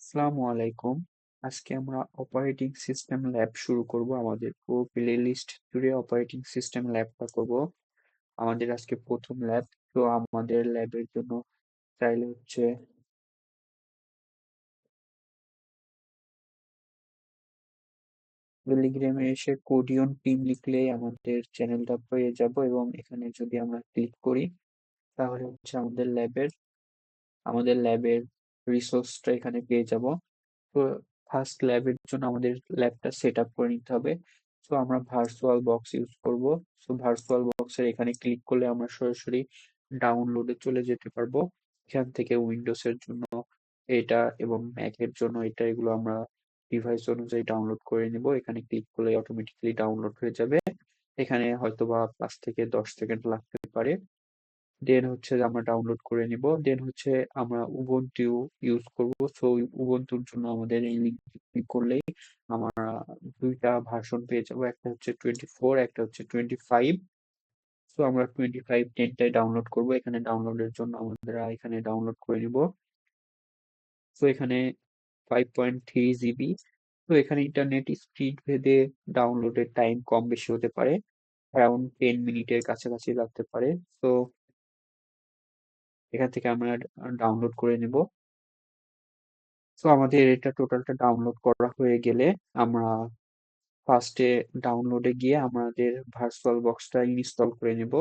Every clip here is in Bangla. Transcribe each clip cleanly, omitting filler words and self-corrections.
আসসালামু আলাইকুম। আজকে আমরা অপারেটিং সিস্টেম ল্যাব শুরু করব। আমাদের পুরো প্লে লিস্ট জুড়ে অপারেটিং সিস্টেম ল্যাবটা করব। আমাদের আজকে প্রথম ল্যাব। তো আমাদের ল্যাবের জন্য চাইলে হচ্ছে টেলিগ্রামে এসে কোডিয়ন টিম লিখলেই আমাদের চ্যানেলটা পেয়ে যাব, এবং এখানে যদি আমরা ক্লিক করি তাহলে হচ্ছে আমাদের ল্যাবের রিসোর্সটা এখানে পেয়ে যাব। তো ফার্স্ট ল্যাবের জন্য আমাদের ল্যাবটা সেট আপ করে নিতে হবে। তো আমরা ভার্চুয়াল বক্স ইউজ করব। তো ভার্চুয়াল বক্সের এখানে ক্লিক করলে আমরা সরাসরি ডাউনলোডে চলে যেতে পারবো। এখান থেকে উইন্ডোজ এর জন্য এটা এবং ম্যাক এর জন্য এটা, এগুলো আমরা ডিভাইস অনুযায়ী ডাউনলোড করে নিব। এখানে ক্লিক করলে অটোমেটিক্যালি ডাউনলোড হয়ে যাবে। এখানে হয়তোবা 5 থেকে 10 সেকেন্ড লাগতে পারে। দেন হচ্ছে যে আমরা ডাউনলোড করে নিব। দেন হচ্ছে আমরা উবুন্টু ইউজ করব। সো উবুন্টুর জন্য আমাদের এই লিঙ্ক ক্লিক করলেই আমরা দুইটা ভার্সন পেয়ে যাবো, একটা হচ্ছে 24, একটা হচ্ছে 25। তো আমরা 25.10টাই ডাউনলোড করব। এখানে ডাউনলোডের জন্য আমরা এখানে ডাউনলোড করে নিব। তো এখানে 5.3 জিবি। তো এখানে ইন্টারনেট স্পিড ভেদে ডাউনলোডের টাইম কম বেশি হতে পারে, অ্যারাউন্ড 10 মিনিটের কাছাকাছি লাগতে পারে। তো এখান থেকে আমরা ডাউনলোড করে নিব। তো আমাদের এটা টোটালটা ডাউনলোড করা হয়ে গেলে আমরা ফার্স্টে ডাউনলোডে গিয়ে আমাদের ভার্চুয়াল বক্সটা ইনস্টল করে নিব।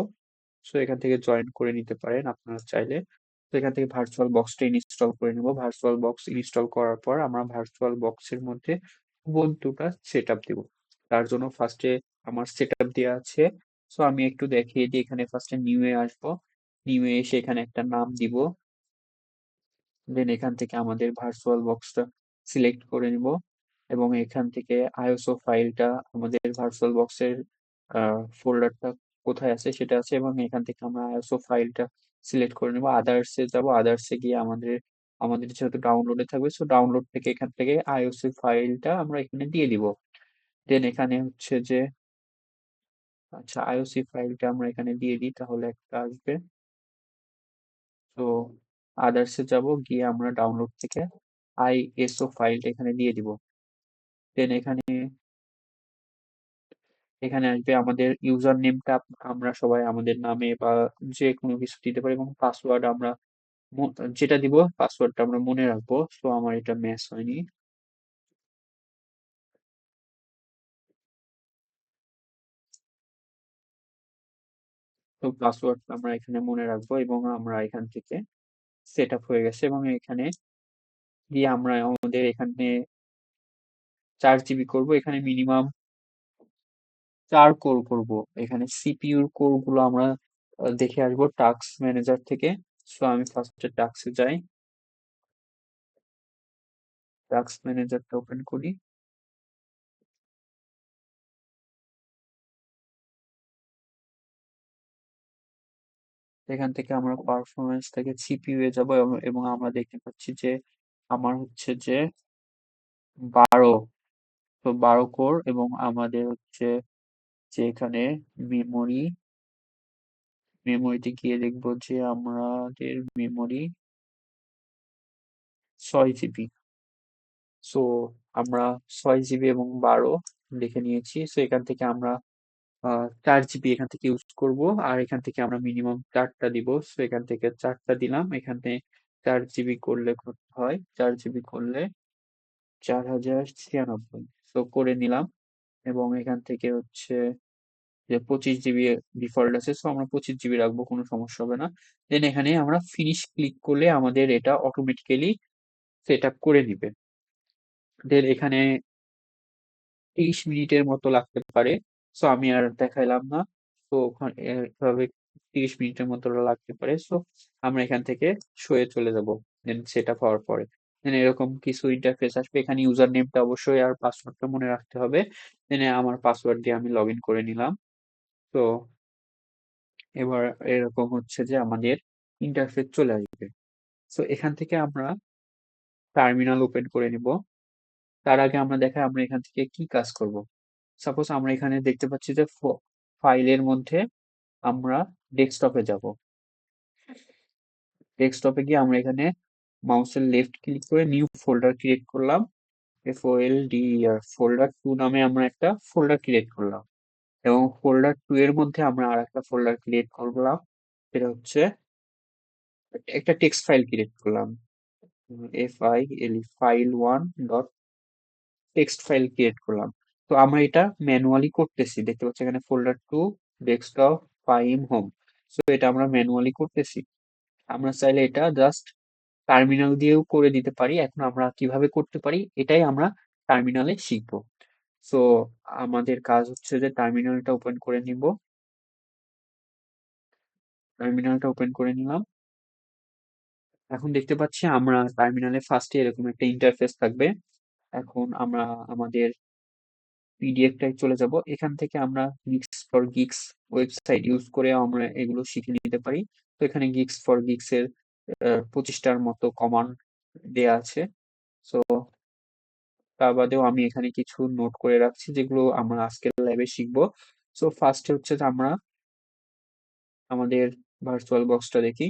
সো এখান থেকে জয়েন করে নিতে পারেন আপনারা চাইলে। তো এখান থেকে ভার্চুয়াল বক্সটা ইনস্টল করে নিব। ভার্চুয়াল বক্স ইনস্টল করার পর আমরা ভার্চুয়াল বক্সের মধ্যে উবুন্টুটা সেট আপ দিব। তার জন্য ফার্স্টে আমার সেট আপ দেওয়া আছে। সো আমি একটু দেখিয়ে দিই। এখানে ফার্স্টে নিউ এ আসবো। নিউ এ এসে এখানে একটা নাম দিব। দেন এখান থেকে আমাদের ভার্চুয়াল বক্সটা সিলেক্ট করে নিব, এবং এখান থেকে আইএসও ফাইলটা আমাদের ভার্চুয়াল বক্সের ফোল্ডারটা কোথায় আছে সেটা আছে, এবং এখান থেকে আমরা আইএসও ফাইলটা সিলেক্ট করে নিব। আদার্সে যাব। আদার্সে গিয়ে আমাদের আমাদের যেহেতু ডাউনলোডে থাকবে, সো ডাউনলোড থেকে এখান থেকে আইওসি ফাইলটা আমরা এখানে দিয়ে দিব। দেন এখানে হচ্ছে যে আচ্ছা, আইওসি ফাইলটা আমরা এখানে দিয়ে দিই তাহলে একটা আসবে। তো আদার্সে যাব, গিয়ে আমরা ডাউনলোড থেকে আইএসও ফাইলটা এখানে দিয়ে দিব। দেন এখানে এখানে আসবে আমাদের ইউজার নেমটা। আমরা সবাই আমাদের নামে বা যে কোনো কিছু দিতে পারি, এবং পাসওয়ার্ড আমরা যেটা দিব পাসওয়ার্ডটা আমরা মনে রাখবো। তো আমার এটা ম্যাচ হয়নি। তো পাসওয়ার্ডটা আমরা এখানে মনে রাখবো, এবং আমরা এখান থেকে সেট আপ হয়ে গেছে। এবং এখানে দিয়ে আমরা আমাদের এখানে 4 জিবি করব। এখানে মিনিমাম 4 কোর করব। এখানে সিপিইউর কোর গুলো আমরা দেখে আসবো টাস্ক ম্যানেজার থেকে। সো আমি ফার্স্টে টাস্কে যাই। টাস্ক ম্যানেজারটা ওপেন করি। এখান থেকে আমরা পারফরমেন্স থেকে সিপিইউ এ যাব, এবং আমরা দেখতে পাচ্ছি যে আমার হচ্ছে যে 12। তো 12 কোর, এবং আমাদের হচ্ছে যে এখানে মেমোরি মেমোরিতে গিয়ে দেখবো যে আমাদের মেমোরি 6 জিবি। সো আমরা 6 জিবি এবং 12 দেখে নিয়েছি। সো এখান থেকে আমরা 4 জিবি এখান থেকে ইউজ করব। আর এখান থেকে আমরা মিনিমাম 4টা দিব। সো এখান থেকে 4টা দিলাম। এখানে 4 জিবি করলে কত হয়? 4 জিবি করলে 4096। তো করে নিলাম। এবং এখান থেকে হচ্ছে যে 25 জিবি ডিফল্ট আছে, সো আমরা 25 জিবি রাখবো, কোনো সমস্যা হবে না। দেন এখানে আমরা ফিনিশ ক্লিক করলে আমাদের এটা অটোমেটিক্যালি সেট আপ করে নিবে। দেন এখানে 30 মিনিটের মতো লাগতে পারে। সো আমি আর দেখাইলাম না। তো ওখানে এভাবে 30 মিনিটের মতো লাগতে পারে। সো আমরা এখান থেকে শোয়ে চলে যাব। দেন সেট আপ হওয়ার পরে দেন এরকম কিছু ইন্টারফেস আসবে। এখানে ইউজার নেমটা অবশ্যই আর পাসওয়ার্ডটা মনে রাখতে হবে। দেন আমার পাসওয়ার্ড দিয়ে আমি লগ ইন করে নিলাম। তো এবার এরকম হচ্ছে যে আমাদের ইন্টারফেস চলে আসবে। সো এখান থেকে আমরা টার্মিনাল ওপেন করে নিব। তার আগে আমরা দেখাই আমরা এখান থেকে কি কাজ করব। সাপোজ আমরা এখানে দেখতে পাচ্ছি যে ফাইলের মধ্যে আমরা ডেস্কটপে যাব। ডেস্কটপে গিয়ে আমরা এখানে মাউসের লেফট ক্লিক করে নিউ ফোল্ডার ক্রিয়েট করলাম। FOLDER ফোল্ডার 2 নামে আমরা একটা ফোল্ডার ক্রিয়েট করলাম, এবং ফোল্ডার 2 এর মধ্যে আমরা আর একটা ফোল্ডার ক্রিয়েট করলাম, সেটা হচ্ছে একটা টেক্সট ফাইল ক্রিয়েট করলাম। file1 টেক্সট ফাইল ক্রিয়েট করলাম। তো আমরা এটা ম্যানুয়ালি করতেছি, দেখতে পাচ্ছি এখানে folder 2 desktop Faim home. So এটা আমরা ম্যানুয়ালি করতেছি। আমরা চাইলে এটা জাস্ট টার্মিনাল দিয়েও করে দিতে পারি। এখন আমরা কিভাবে করতে পারি এটাই আমরা টার্মিনালে শিখবো। সো আমাদের কাজ হচ্ছে যে টার্মিনালটা ওপেন করে নিব। টার্মিনালটা ওপেন করে নিলাম। এখন দেখতে পাচ্ছি আমরা টার্মিনালে ফার্স্টে এরকম একটা ইন্টারফেস থাকবে। এখন আমরা আমাদের পিডিএফটায় চলে যাব। এখান থেকে আমরা গিকস ফর গিকস ওয়েবসাইট ইউজ করে আমরা এগুলো শিখে নিতে পারি। তো এখানে গিকস ফর গিকস এর 25টার মতো কমান্ড দেয়া আছে। সো তা বাদেও আমি এখানে কিছু নোট করে রাখছি যেগুলো আমরা আজকের ল্যাবে শিখবো। সো ফার্স্টে হচ্ছে যে আমরা আমাদের ভার্চুয়াল বক্সটা দেখি।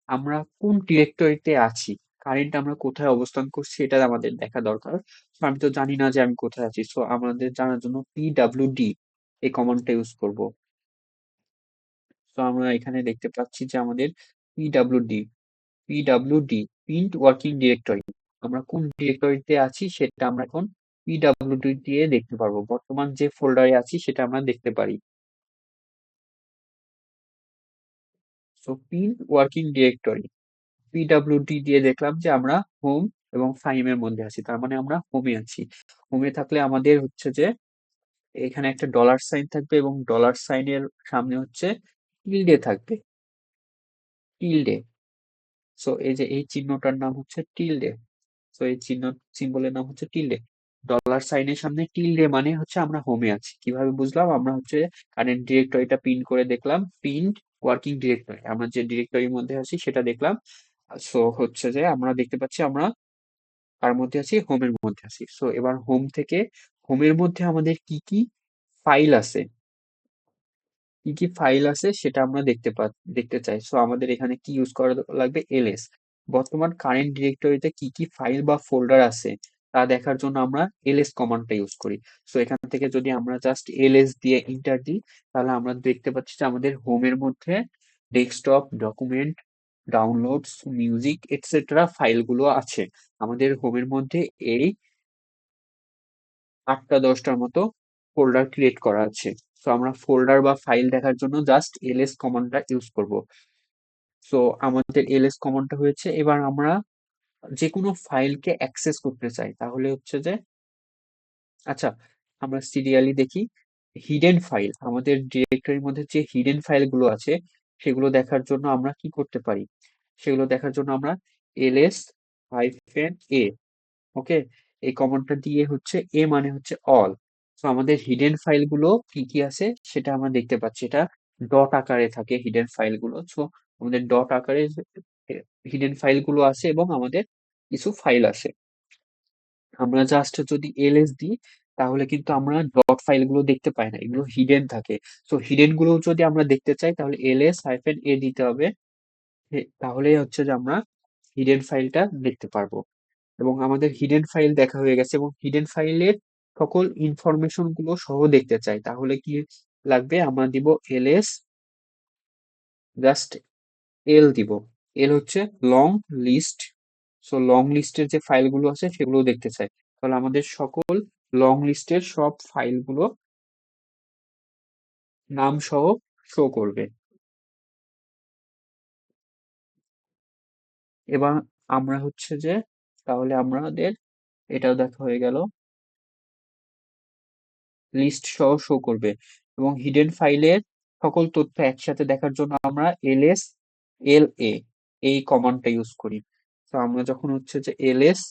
আমরা কোন ডিরেক্টরিতে আছি, কারেন্ট আমরা কোথায় অবস্থান করছি এটা আমাদের দেখা দরকার। তো আমি তো জানি না যে আমি কোথায় আছি, সো আমাদের জানার জন্য PWD এই কমান্ডটা ইউজ করব। তো আমরা এখানে দেখতে পাচ্ছি যে আমাদের PWD PWD print working directory, আমরা কোন ডিরেক্টরিতে আছি সেটা আমরা এখন পিডাব্লিউডি দিয়ে দেখতে পারবো। বর্তমান যে ফোল্ডারে আছি সেটা আমরা দেখতে পারি। So print working directory PWD দিয়ে দেখলাম যে আমরা হোম এবং ফাইমের মধ্যে আছি, তার মানে আমরা হোমে আছি। হোমে থাকলে আমাদের হচ্ছে যে এখানে একটা ডলার সাইন থাকবে এবং ডলার সাইনের সামনে হচ্ছে টিল্ডে থাকবে, টিল্ডে। সো এই যে এই চিহ্নটার নাম হচ্ছে টিল্ডে। তো এই সিম্বলের নাম হচ্ছে টিল্ডে। ডলার সাইনের সামনে টিল্ডে মানে হচ্ছে আমরা হোমে আছি। কিভাবে বুঝলাম? আমরা হচ্ছে কারেন্ট ডিরেক্টরিটা পিন করে দেখলাম, পিন্ট ওয়ার্কিং ডিরেক্টরি, আমরা যে ডিরেক্টরির মধ্যে আছি সেটা দেখলাম। সো হচ্ছে যে আমরা দেখতে পাচ্ছি আমরা কার মধ্যে আছি, হোমের মধ্যে আছি। সো এবার হোম থেকে হোমের মধ্যে আমাদের কি কি ফাইল আছে, কি কি ফাইল আছে সেটা আমরা দেখতে চাই। সো আমাদের এখানে কি ইউজ করা লাগবে, এলএস। বর্তমান কারেন্ট ডিরেক্টরিতে কি কি ফাইল বা ফোল্ডার আছে তা দেখার জন্য আমরা এলএস কমান্ডটা ইউজ করি। সো এখান থেকে যদি আমরা জাস্ট এলএস দিয়ে ইন্টার দিই, তাহলে আমরা দেখতে পাচ্ছি যে আমাদের হোমের মধ্যে desktop, document, downloads, music etcetera ফাইলগুলো আছে। আমাদের হোমের মধ্যে এই 8টা 10টার মতো ফোল্ডার ক্রিয়েট করা আছে। সো আমরা ফোল্ডার বা ফাইল দেখার জন্য জাস্ট এলএস কমান্ডটা ইউজ করব। সো আমাদের এলএস কমান্ডটা হয়েছে। এবার আমরা যে কোনো ফাইলকে অ্যাক্সেস করতে চাই, তাহলে হচ্ছে যে আচ্ছা আমরা সিরিয়ালি দেখি। হিডেন ফাইল, আমাদের ডিরেক্টরির মধ্যে যে হিডেন ফাইলগুলো আছে সেগুলো দেখার জন্য আমরা কি করতে পারি, সেগুলো দেখার জন্য আমরা ls-a, ওকে, এই কমান্ডটা দিয়ে হচ্ছে এ মানে হচ্ছে অল। তো আমাদের হিডেন ফাইলগুলো কি কি আছে সেটা আমরা দেখতে পাচ্ছি। এটা ডট আকারে থাকে হিডেন ফাইলগুলো। সো আমাদের ডট আকারে হিডেন ফাইলগুলো আছে এবং আমাদের কিছু ফাইল আছে। আমরা জাস্ট যদি এলএস দিই তাহলে কিন্তু আমরা ডট ফাইলগুলো দেখতে পাই না, এগুলো হিডেন থাকে। সো হিডেন গুলো যদি আমরা দেখতে চাই তাহলে ls-a দিতে হবে। তাহলেই হচ্ছে যে আমরা হিডেন ফাইলটা দেখতে পারবো। এবং আমাদের হিডেন ফাইল দেখা হয়ে গেছে এবং হিডেন ফাইলের সকল ইনফরমেশন গুলো সহ দেখতে চাই, তাহলে কি লাগবে, আমরা দিব ls জাস্ট এল দিব। এল হচ্ছে লং লিস্ট। সো লং লিস্টের যে ফাইলগুলো আছে সেগুলো দেখতে চাই, তাহলে আমাদের সকল লং লিস্টের সব ফাইলগুলো নাম সহ শো করবে। এবার আমরা হচ্ছে যে তাহলে আমাদের এটাও দেখা হয়ে গেল, লিস্ট সহ শো করবে। এবং হিডেন ফাইলের সকল তথ্য একসাথে দেখার জন্য আমরা ls-la এই কমান্ডটা ইউজ করি। তো আমরা যখন হচ্ছে যে ls-la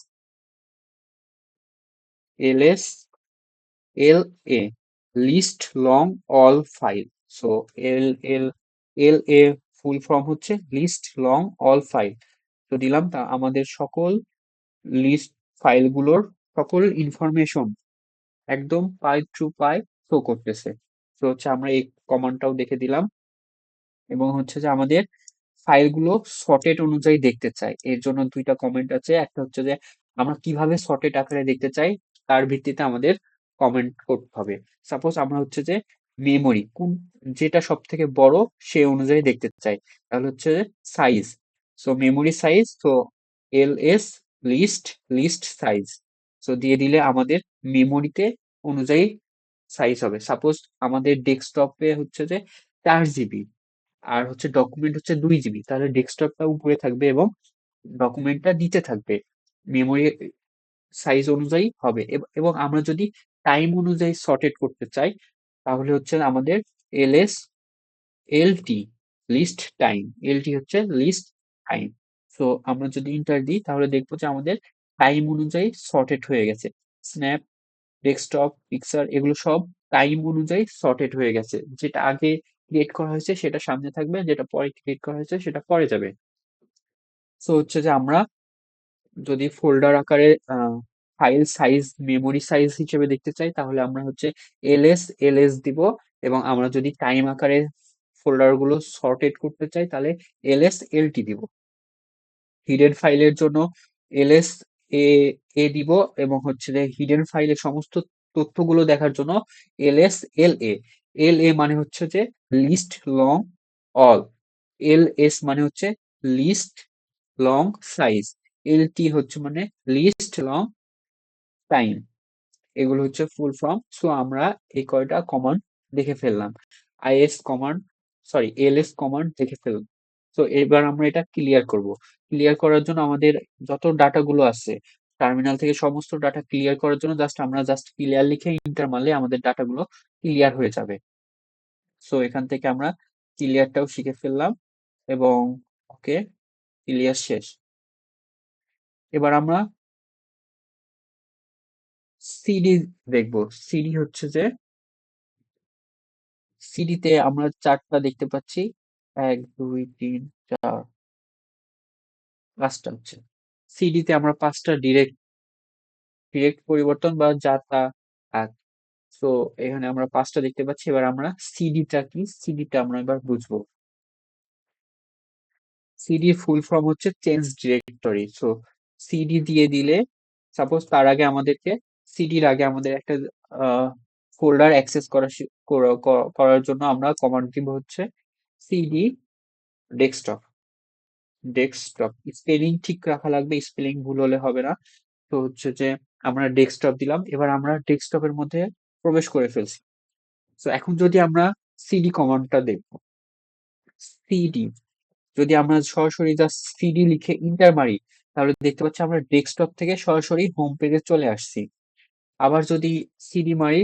list long all file. So la full form হচ্ছে লিস্ট লং অল ফাইল। তো দিলাম, তা আমাদের সকল লিস্ট ফাইলগুলোর সকল ইনফরমেশন একদম পাই টু পাই শো করতেছে। তো হচ্ছে আমরা এই কমান্ডটাও দেখে দিলাম। এবং হচ্ছে যে আমাদের ফাইলগুলো সর্টেড অনুযায়ী দেখতে চাই। এর জন্য দুইটা কমেন্ট আছে। একটা হচ্ছে যে আমরা কিভাবে সর্টেড আকারে দেখতে চাই তার ভিত্তিতে আমাদের কমেন্ট করতে হবে। সাপোজ আমরা হচ্ছে যে মেমোরি কোন যেটা সব থেকে বড় সে অনুযায়ী দেখতে চাই, তাহলে হচ্ছে সাইজ। সো মেমোরি সাইজ, তো LS list list size, so দিয়ে দিলে আমাদের মেমোরিতে অনুযায়ী সাইজ হবে। সাপোজ আমাদের ডেস্কটপে হচ্ছে যে 4 জিবি আর হচ্ছে ডকুমেন্ট হচ্ছে 2 জিবি, তাহলে ডেস্কটপটা উপরে থাকবে এবং ডকুমেন্টটা নিচে থাকবে। মেমোরি সাইজ অনুযায়ী হবে এবং আমরা যদি টাইম অনুযায়ী সর্টেড করতে চাই তাহলে হচ্ছে আমাদের LS LT list time, LT হচ্ছে লিস্ট টাইম। সো আমরা যদি ইন্টার দিই তাহলে দেখবো যে আমাদের টাইম অনুযায়ী সর্টেড হয়ে গেছে। স্ন্যাপ, ডেস্কটপ, পিকচার এগুলো সব টাইম অনুযায়ী সর্টেড হয়ে গেছে। যেটা আগে ক্রিয়েট করা হয়েছে সেটা সামনে থাকবে, যেটা পরে ক্রিয়েট করা হয়েছে সেটা পরে যাবে। সো হচ্ছে যে আমরা যদি ফোল্ডার আকারে ফাইল সাইজ মেমোরি সাইজ হিসেবে দেখতে চাই তাহলে আমরা হচ্ছে এলএস এলএস দিব, এবং আমরা যদি টাইম আকারে ফোল্ডার গুলো সর্টেড করতে চাই তাহলে এলএস এলটি দিব। হিডেন ফাইলের জন্য এলএস এ এ দিব, এবং হচ্ছে যে হিডেন ফাইলের সমস্ত তথ্যগুলো দেখার জন্য এলএস এল এ। এল এ মানে হচ্ছে যে list long all, L S মানে হচ্ছে list long size, L T হচ্ছে মানে লিস্ট লং টাইম। এগুলো হচ্ছে ফুল ফর্ম। সো আমরা এই কয়টা কমান্ড দেখে ফেললাম, is command, sorry LS command দেখে ফেললাম। তো এবার আমরা এটা ক্লিয়ার করব। ক্লিয়ার করার জন্য আমাদের যত ডাটা গুলো আছে টার্মিনাল থেকে সমস্ত ডাটা ক্লিয়ার করার জন্য জাস্ট ক্লিয়ার লিখে ইন্টার মারলে আমাদের ডাটা গুলো ক্লিয়ার হয়ে যাবে। সো এখান থেকে আমরা ক্লিয়ারটাও শিখে ফেললাম এবং ওকে, ক্লিয়ার শেষ। এবার আমরা সিডি দেখবো। সিডি হচ্ছে যে সিডিতে আমরা 4টা দেখতে পাচ্ছি, 1 2 3 4, 5টা হচ্ছে। সিডিতে আমরা 5টা ডিরেক্ট ডিরেক্ট পরিবর্তন বা যাতায়াত। তো এখানে আমরা 5টা দেখতে পাচ্ছি। এবার আমরা সিডিটা কি, সিডিটা আমরা এবার বুঝবো। সিডি ফুল ফর্ম হচ্ছে চেঞ্জ ডিরেক্টরি। সো সিডি দিয়ে দিলে সাপোজ তার আগে আমাদেরকে সিডির আগে আমাদের একটা ফোল্ডার অ্যাক্সেস করার জন্য আমরা কমান্ড দিব হচ্ছে সিডি ডেস্কটপ। ডেস্কটপ স্পেলিং ঠিক রাখা লাগবে, স্পেলিং ভুল হলে হবে না। তো হচ্ছে যে আমরা ডেস্কটপ দিলাম, এবার আমরা ডেস্কটপের মধ্যে প্রবেশ করে ফেলছি। তো এখন যদি আমরা সিডি কমান্ডটা দেখব, সিডি যদি আমরা সরাসরি জাস্ট সিডি লিখে ইন্টার মারি তাহলে দেখতে পাচ্ছি আমরা ডেস্কটপ থেকে সরাসরি হোম পেজে চলে আসছি। আবার যদি সিডি মারি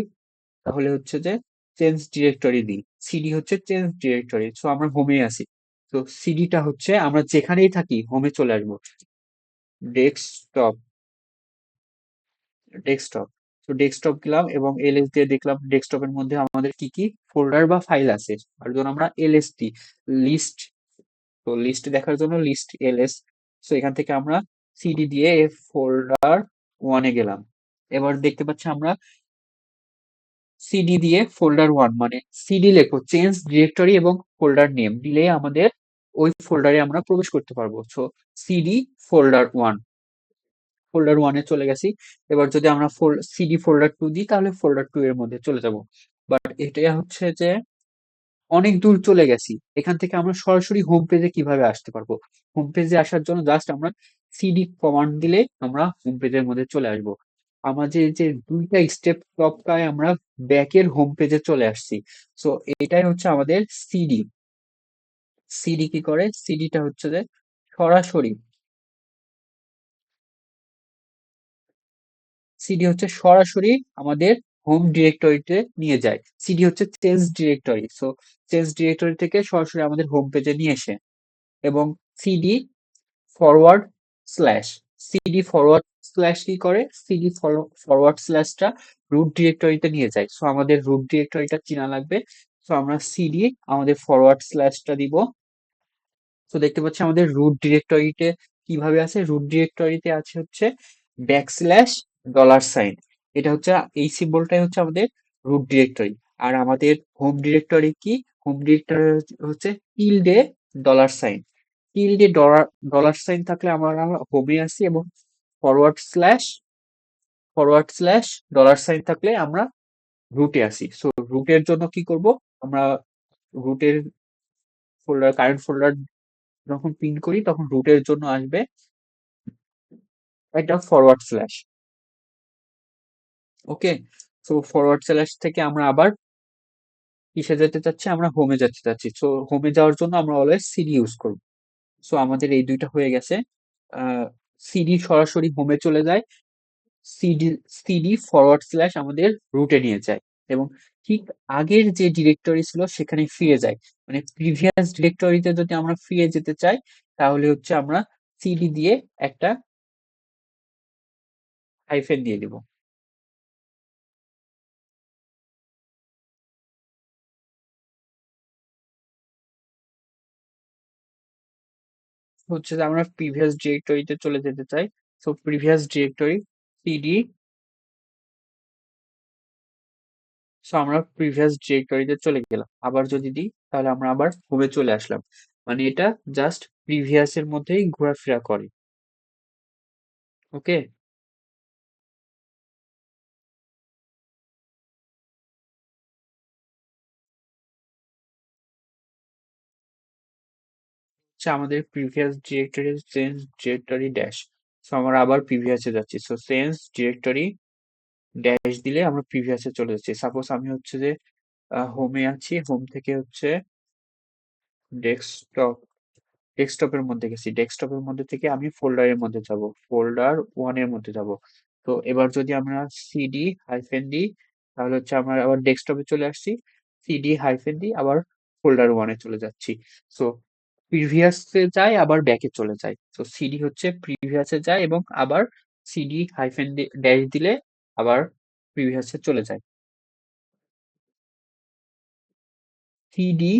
তাহলে হচ্ছে যে চেঞ্জ ডিরেক্টরি দিই, সিডি হচ্ছে চেঞ্জ ডিরেক্টরি, সো আমরা হোমে আছি। তো সিডিটা হচ্ছে আমরা যেখানেই থাকি হোমে চলে আসবো। ডেস্কটপ, ডেস্কটপ, তো ডেস্কটপ গেলাম এবং এলএস দিয়ে দেখলাম ডেস্কটপের মধ্যে আমাদের কি কি ফোল্ডার বা ফাইল আছে। আর জন্য আমরা এলএসটি লিস্ট, তো লিস্ট দেখার জন্য লিস্ট এলএস। তো এখান থেকে আমরা সিডি দিয়ে ফোল্ডার ওয়ানে গেলাম। এবার দেখতে পাচ্ছি আমরা সিডি দিয়ে ফোল্ডার ওয়ান মানে সিডি লেখো চেঞ্জ ডিরেক্টরি এবং ফোল্ডার নেম দিলে আমাদের ওই ফোল্ডারে আমরা প্রবেশ করতে পারবো। So CD folder one, folder ওয়ানে চলে গেছি। এবার যদি আমরা সিডি ফোল্ডার টু দিই তাহলে ফোল্ডার টু এর মধ্যে চলে যাব। বাট এটা হচ্ছে যে অনেক দূর চলে গেছি, এখান থেকে আমরা সরাসরি হোম পেজে কিভাবে আসতে পারবো। হোম পেজে আসার জন্য জাস্ট আমরা সিডি কমান্ড দিলে আমরা হোম পেজের মধ্যে চলে আসব। আমাদের যে দুইটা স্টেপ টপকায় আমরা ব্যাকের হোম পেজে চলে আসছি। সো এটাই হচ্ছে আমাদের সিডি। সিডি কি করে, সিডিটা হচ্ছে যে সরাসরি, সিডি হচ্ছে সরাসরি আমাদের হোম ডিরেক্টরিতে নিয়ে যায়। সিডি হচ্ছে change directory, so change directory থেকে সরাসরি আমাদের হোম পেজে নিয়ে আসে। এবং CD forward slash, CD forward slash কি করে, সিডি ফরওয়ার্ড স্ল্যাশটা রুট ডিরেক্টরিতে নিয়ে যায়। সো আমাদের রুট ডিরেক্টরিটা চেনা লাগবে। সো আমরা সিডি আমাদের ফরওয়ার্ড স্ল্যাশটা দিব। তো দেখতে পাচ্ছি আমাদের রুট ডিরেক্টরিতে কিভাবে আছে, রুট ডিরেক্টরিতে আছে হচ্ছে ব্যাকস্ল্যাশ ডলার সাইন, এটা হচ্ছে এই সিম্বলটাই হচ্ছে আমাদের রুট ডিরেক্টরি। আর আমাদের হোম ডিরেক্টরি কি, হোম ডিরেক্টরি হচ্ছে tilde dollar sign. Tilde dollar dollar sign থাকলে আমরা হোমে আসি, এবং ফরওয়ার্ড স্ল্যাশ ডলার সাইন থাকলে আমরা রুটে আসি। সো রুটের জন্য কি করব, আমরা রুটের ফোল্ডার, কারেন্ট ফোল্ডার যখন প্রিন্ট করি তখন রুটের জন্য আসবে একটা ফরওয়ার্ড স্ল্যাশ। ওকে, সো ফরওয়ার্ড স্ল্যাশ থেকে আমরা আবার কিসে যেতে চাচ্ছি, আমরা হোমে যেতে চাচ্ছি। সো হোমে যাওয়ার জন্য আমরা অলওয়েজ সিডি ইউজ করব। সো আমাদের এই দুইটা হয়ে গেছে। সিডি সরাসরি হোমে চলে যায়, সিডি সিডি ফরওয়ার্ড স্ল্যাশ আমাদের রুটে নিয়ে যায়, এবং ঠিক আগের যে ডিরেক্টরি ছিল সেখানে ফিরে যায়। মানে প্রিভিয়াস ডিরেক্টরিতে যদি আমরা ফিরে যেতে চাই তাহলে হচ্ছে আমরা সিডি দিয়ে একটা হাইফেন দিয়ে দিব। হচ্ছে যে আমরা প্রিভিয়াস ডিরেক্টরিতে চলে যেতে চাই। So previous directory CD, so আমরা প্রিভিয়াস ডিরেক্টরিতে চলে গেলাম। আবার যদি দিই তাহলে আমরা আবার হোমে চলে আসলাম। মানে এটা জাস্ট প্রিভিয়াস এর মধ্যেই ঘোরাফেরা করে। ওকে, হচ্ছে আমাদের previous directory change directory dash. So আমরা আবার প্রিভিয়াসে যাচ্ছি। সো চেঞ্জ ডিরেক্টরি ড্যাশ দিলে আমরা প্রিভিয়াসে চলে যাচ্ছি। সাপোজ আমি হচ্ছে যে হোমে আছি, হোম থেকে হচ্ছে ডেস্কটপ, ডেস্কটপের মধ্যে গেছি, ডেস্কটপের মধ্যে থেকে আমি ফোল্ডারের মধ্যে যাব, ফোল্ডার ওয়ানের মধ্যে যাব। তো এবার যদি আমরা সিডি হাইফেন দিই তাহলে হচ্ছে আমরা আবার ডেস্কটপে চলে আসছি, সিডি হাইফেন দিই আবার ফোল্ডার ওয়ানে চলে যাচ্ছি। সো প্রিভিয়াসে যায় আবার ব্যাকে চলে যায়। তো সিডি হচ্ছে প্রিভিয়াসে যায় এবং আবার সিডি হাইফেন ড্যাশ দিলে আবার প্রিভিয়াসে চলে যায়। CD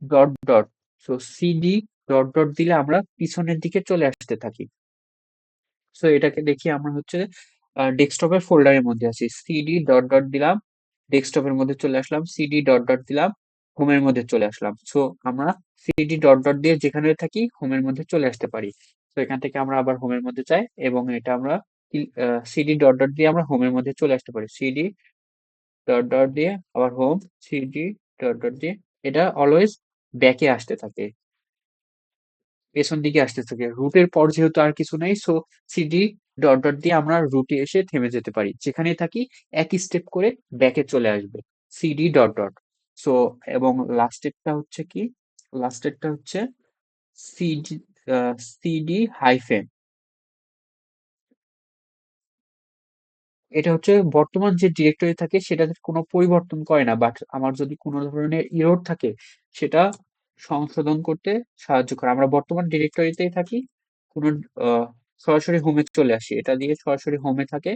dot dot, so CD dot dot দিলে আমরা পিছনের দিকে চলে আসতে থাকি। সো এটাকে দেখি আমরা হচ্ছে ডেস্কটপের ফোল্ডারের মধ্যে আছি, সিডি ডট ডট দিলাম, ডেস্কটপের মধ্যে চলে আসলাম, সিডি ডট ডট দিলাম, হোমের মধ্যে চলে আসলাম। সো আমরা সিডি ডট ডট দিয়ে যেখানে থাকি হোমের মধ্যে চলে আসতে পারি। তো এখান থেকে আমরা আবার হোমের মধ্যে যাই এবং এটা আমরা সিডি ডট ডট দিয়ে আমরা হোমের মধ্যে চলে আসতে পারি, সিডি ডট ডট দিয়ে আবার হোম, সিডি ডট ডট দিয়ে, এটা অলওয়েজ ব্যাকে আসতে থাকে, পেছন দিকে আসতে থাকে। রুটের পর যেহেতু আর কিছু নেই, সো সিডি ডট ডট দিয়ে আমরা রুটে এসে থেমে যেতে পারি, যেখানে থাকি একই স্টেপ করে ব্যাকে চলে আসবে, সিডি ডট ডট। সো এবং লাস্টেরটা হচ্ছে কি, লাস্টেরটা হচ্ছে সিডি, সিডি হাইফেন, এটা হচ্ছে বর্তমান যে ডিরেক্টরি থাকে সেটাতে কোনো পরিবর্তন করে না, বাট আমার যদি কোনো ধরনের ইরর থাকে সেটা সংশোধন করতে সাহায্য করে। আমরা বর্তমান ডিরেক্টরিতেই থাকি, কোনো আহ, সরাসরি হোমে চলে আসি, এটা দিয়ে সরাসরি হোমে থাকে,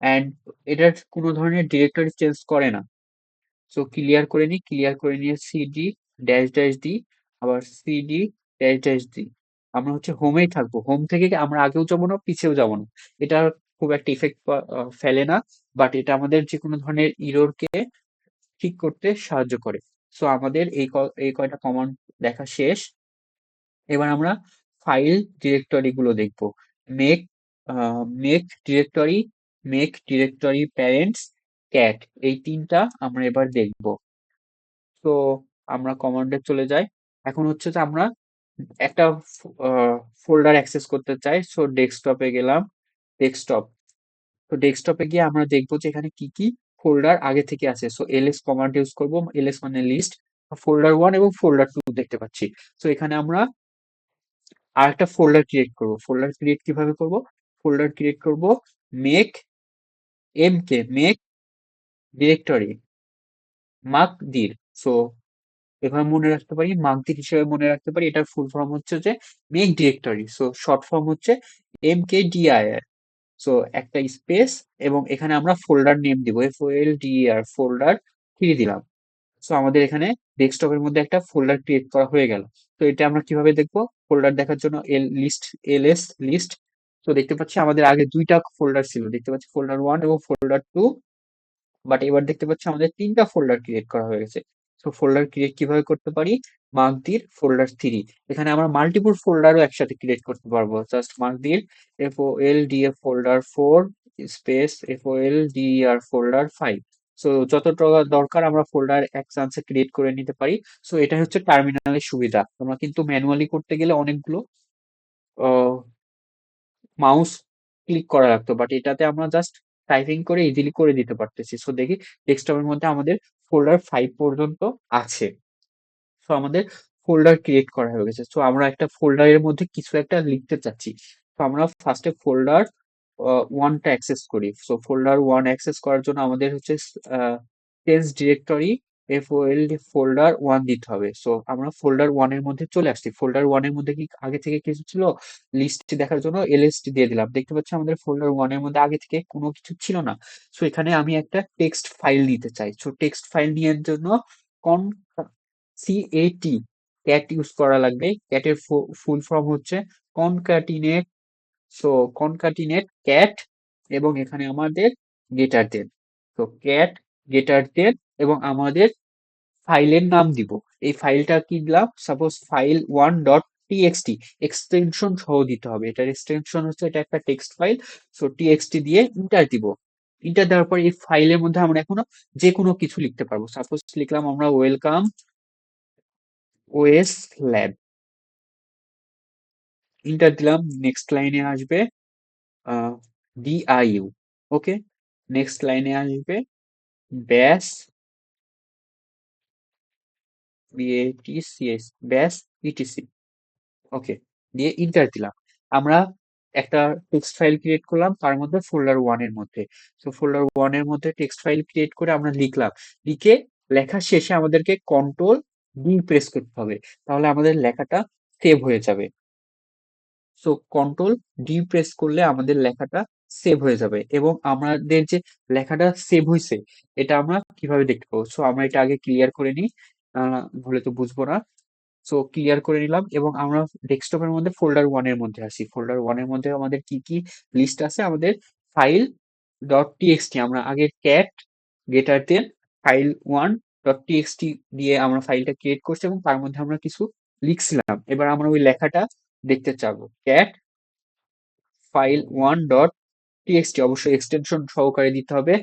অ্যান্ড এটার কোনো ধরনের ডিরেক্টরি চেঞ্জ করে না। সো ক্লিয়ার করে নিই, ক্লিয়ার করে নিয়ে সিডি ড্যাশ ড্যাশ দিই, আবার সিডি ড্যাশ ড্যাশ দিই, আমরা হচ্ছে হোমেই থাকবো। হোম থেকে আমরা আগেও যাবো না পিছেও যাবো না, এটা খুব একটা ইফেক্ট ফেলে না, বাট এটা আমাদের যে কোনো ধরনের ইররকে ঠিক করতে সাহায্য করে। সো আমাদের এই কয়টা কমান্ড দেখা শেষ। এবার আমরা ফাইল ডিরেক্টরি গুলো দেখবো। Make, make directory, make directory parents, cat, এই তিনটা আমরা এবার দেখবো। তো আমরা কমান্ডে চলে যাই। এখন হচ্ছে যে আমরা একটা ফোল্ডার অ্যাক্সেস করতে চাই। সো ডেস্কটপে গেলাম, ডেস্কটপ, তো ডেস্কটপে গিয়ে আমরা দেখবো যে এখানে কি কি ফোল্ডার আগে থেকে আছে। সো এলএস কমান্ড ইউজ করবো, এলএস মানে লিস্ট, ফোল্ডার ওয়ান এবং ফোল্ডার টু দেখতে পাচ্ছি। তো এখানে আমরা আর একটা ফোল্ডার ক্রিয়েট করব। ফোল্ডার ক্রিয়েট কিভাবে করব, ফোল্ডার ক্রিয়েট করব make, M K make directory mkdir. So এভাবে মনে রাখতে পারি, মাকদির হিসেবে মনে রাখতে পারি, এটার ফুল ফর্ম হচ্ছে যে make directory, so short form হচ্ছে MKDIR। সো একটা স্পেস এবং এখানে আমরা ফোল্ডার নেম দিব, FOLDER, ফোল্ডার 3 দিলাম। সো আমাদের এখানে ডেস্কটপের মধ্যে একটা ফোল্ডার ক্রিয়েট করা হয়ে গেল। তো এটা আমরা কিভাবে দেখবো, ফোল্ডার দেখার জন্য এলএস লিস্ট। তো দেখতে পাচ্ছি আমাদের আগে দুইটা ফোল্ডার ছিল, দেখতে পাচ্ছি ফোল্ডার ওয়ান এবং ফোল্ডার টু, বাট এবার দেখতে পাচ্ছি আমাদের তিনটা ফোল্ডার ক্রিয়েট করা হয়ে গেছে। তো ফোল্ডার ক্রিয়েট কিভাবে করতে পারি, মাকদির ফোল্ডার 3। এখানে আমরা মাল্টিপল ফোল্ডারও একসাথে ক্রিয়েট করতে পারবো। Just mkdir FOLDF folder 4 space FOLDER folder 5। So যতটা দরকার আমরা ফোল্ডার এক চান্সে ক্রিয়েট করে নিতে পারি। সো এটা হচ্ছে টার্মিনালের সুবিধা। আমরা কিন্তু ম্যানুয়ালি করতে গেলে অনেকগুলো মাউস ক্লিক করা লাগতো, বাট এটাতে আমরা জাস্ট টাইপিং করে ইজিলি করে দিতে পারতেছি। সো দেখি ডেস্কটপের মধ্যে আমাদের ফোল্ডার 5 পর্যন্ত আছে। সো আমাদের ফোল্ডার ক্রিয়েট করা হয়ে গেছে। সো আমরা একটা ফোল্ডারের মধ্যে কিছু একটা লিখতে চাচ্ছি। তো আমরা ফার্স্টে ফোল্ডার 1টা অ্যাক্সেস করি। সো ফোল্ডার 1 অ্যাক্সেস করার জন্য আমাদের হচ্ছে চেঞ্জ ডিরেক্টরি FOLD ফোল্ডার 1 দিতে হবে। সো আমরা ফোল্ডার 1 এর মধ্যে চলে আসছি। ফোল্ডার 1 এর মধ্যে কি আগে থেকে কিছু ছিল? লিস্ট দেখার জন্য LST দিয়ে দিলাম। দেখতে পাচ্ছি আমাদের ফোল্ডার 1 এর মধ্যে আগে থেকে কোনো কিছু ছিল না। সো এখানে আমি একটা টেক্সট ফাইল নিতে চাই। সো টেক্সট ফাইল নেওয়ার জন্য কন CAT ক্যাট ইউজ করা লাগবে। ক্যাটের ফুল ফর্ম হচ্ছে কনক্যাটিনেট। সো কনক্যাটিনেট ক্যাট এবং এখানে আমাদের গেটার দেন। তো ক্যাট গেটার দেন এবং আমাদের ফাইলের নাম দিব। এই ফাইলটা কি দিলাম? সাপোজ ফাইল 1.txt এক্সটেনশন সহ দিতে হবে। এটার এক্সটেনশন হচ্ছে এটা একটা টেক্সট ফাইল। সো txt দিয়ে ইন্টার দিব। ইন্টার দেওয়ার পর এই ফাইলের মধ্যে আমরা এখনো যে কোনো কিছু লিখতে পারবো। সাপোজ লিখলাম আমরা ওয়েলকাম ওএস ল্যাব। ইন্টার দিলাম। নেক্সট লাইনে আসবে DIU। ওকে। নেক্সট লাইনে আসবে ব্যাস BATCS ব্যাস ইটিসি। ওকে, দিয়ে ইন্টার দিলাম। আমরা একটা টেক্সট ফাইল ক্রিয়েট করলাম তার মধ্যে ফোল্ডার 1 এর মধ্যে। সো ফোল্ডার 1 এর মধ্যে টেক্সট ফাইল ক্রিয়েট করে আমরা লিখলাম। লিখে লেখা শেষে আমাদেরকে কন্ট্রোল ডি প্রেস করতে হবে, তাহলে আমাদের লেখাটা সেভ হয়ে যাবে। সো কন্ট্রোল ডি প্রেস করলে আমাদের লেখাটা সেভ হয়ে যাবে এবং আমাদের যে লেখাটা সেভ হয়েছে এটা আমরা কিভাবে দেখতে পাবো? সো আমরা এটা আগে ক্লিয়ার করে নিই, বলে তো বুঝবো না। সো ক্লিয়ার করে নিলাম এবং আমরা ডেস্কটপের মধ্যে ফোল্ডার 1 এর মধ্যে আসি। ফোল্ডার 1 এর মধ্যে আমাদের কি কি লিস্ট আছে? আমাদের ফাইল ডট টিএক্সটি আমরা আগে cat greater then file 1 dot TXT দিয়ে আমরা ফাইলটা ক্রিয়েট করছি এবং তার মধ্যে আমরা কিছু লিখছিলাম। এবার আমরা ওই লেখাটা দেখতে চাবো। ক্যাট ফাইল 1 ডট টিএক্সটি অবশ্যই এক্সটেনশন সহকারে দিতে হবে।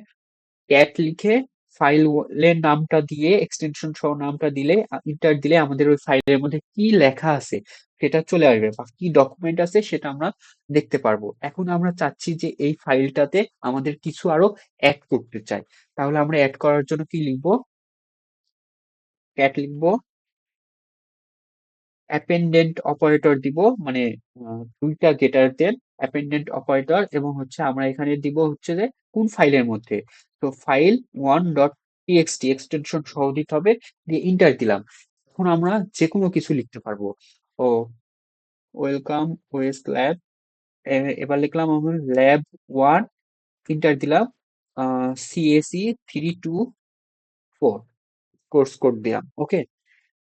ক্যাট লিখে ফাইলের নামটা দিয়ে এক্সটেনশন সহ নামটা দিলে ইন্টার দিলে আমাদের ওই ফাইলের মধ্যে কি লেখা আছে সেটা চলে আসবে বা কি ডকুমেন্ট আছে সেটা আমরা দেখতে পারবো। এখন আমরা চাচ্ছি যে এই ফাইলটাতে আমাদের কিছু আরো অ্যাড করতে চাই। তাহলে আমরা অ্যাড করার জন্য কি লিখবো? ক্যাট লিখবো, অ্যাপেন্ডেন্ট অপারেটর দিব, মানে দুইটা গেটার দেন অ্যাপেন্ডেন্ট অপারেটর এবং হচ্ছে আমরা এখানে দিব হচ্ছে যে কোন ফাইলের মধ্যে। তো ফাইল 1.txt এক্সটেনশন সহ দিতে হবে, দিয়ে ইন্টার দিলাম। এখন আমরা যে কোনো কিছু লিখতে পারবো। ও ওয়েলকাম ওএস ল্যাব। এবার লিখলাম আমরা ল্যাব 1, ইন্টার দিলাম। CAC 324 কোর্স কোড দিলাম। ওকে,